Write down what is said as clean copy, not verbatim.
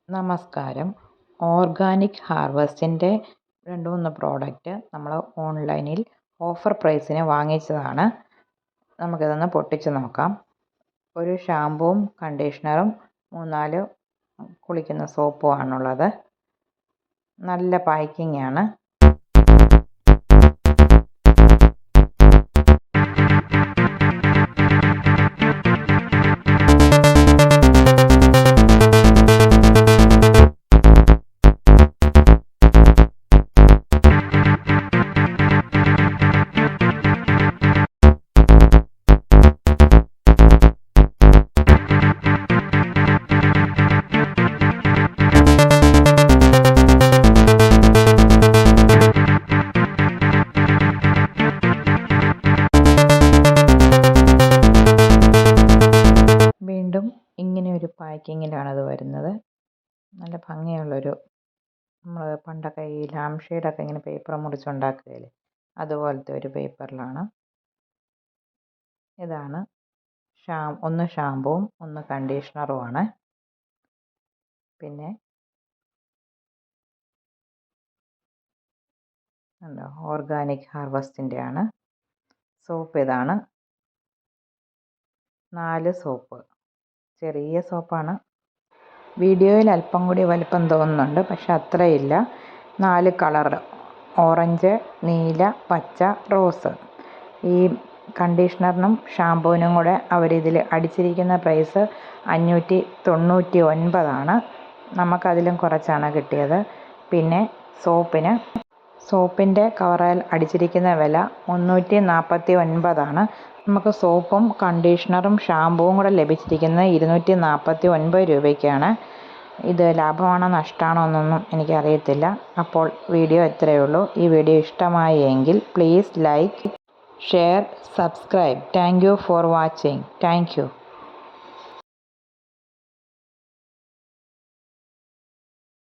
നമസ്കാരം. Organic ഹാർവസ്റ്റിൻ്റെ 2-3 product നമ്മൾ ഓൺലൈനിൽ ഓഫർ പ്രൈസിന് വാങ്ങിച്ചതാണ്. നമുക്കിതൊന്ന് പൊട്ടിച്ച് നോക്കാം. ഒരു ഷാമ്പുവും കണ്ടീഷണറും 3-4 കുളിക്കുന്ന സോപ്പും ആണുള്ളത്. നല്ല പാക്കിംഗ് ആണ്. വീണ്ടും ഇങ്ങനെ ഒരു പാക്കിങ്ങിലാണ് അത് വരുന്നത്. നല്ല ഭംഗിയുള്ളൊരു, നമ്മൾ പണ്ടൊക്കെ ഈ ലാംപ് ഷെയ്ഡൊക്കെ ഇങ്ങനെ പേപ്പർ മുറിച്ചുണ്ടാക്കുകയില്ലേ, അതുപോലത്തെ ഒരു പേപ്പറിലാണ്. ഇതാണ് ഒന്ന് ഷാമ്പുവും ഒന്ന് കണ്ടീഷണറുമാണ്. പിന്നെ എന്താ ഓർഗാനിക് ഹാർവസ്റ്റിൻ്റെ ആണ്. സോപ്പ് ഇതാണ്. 4 സോപ്പ്, ചെറിയ സോപ്പാണ്. വീഡിയോയിൽ അല്പം കൂടി വലിപ്പം തോന്നുന്നുണ്ട്, പക്ഷെ അത്രയില്ല. 4 കളർ, ഓറഞ്ച്, നീല, പച്ച, റോസ്. ഈ കണ്ടീഷണറിനും ഷാമ്പൂവിനും കൂടെ അവരിതിൽ അടിച്ചിരിക്കുന്ന പ്രൈസ് 599 നമുക്കതിലും കുറച്ചാണ് കിട്ടിയത്. പിന്നെ സോപ്പിൻ്റെ കവറിൽ അടിച്ചിരിക്കുന്ന വില 349 നമുക്ക് സോപ്പും കണ്ടീഷണറും ഷാമ്പുവും കൂടെ ലഭിച്ചിരിക്കുന്നത് 249 രൂപയ്ക്കാണ്. ഇത് ലാഭമാണോ നഷ്ടമാണോ എന്നൊന്നും എനിക്കറിയത്തില്ല. അപ്പോൾ വീഡിയോ ഇത്രയേ ഉള്ളൂ. ഈ വീഡിയോ ഇഷ്ടമായി എങ്കിൽ please like, share, subscribe. Thank you for watching. Thank you.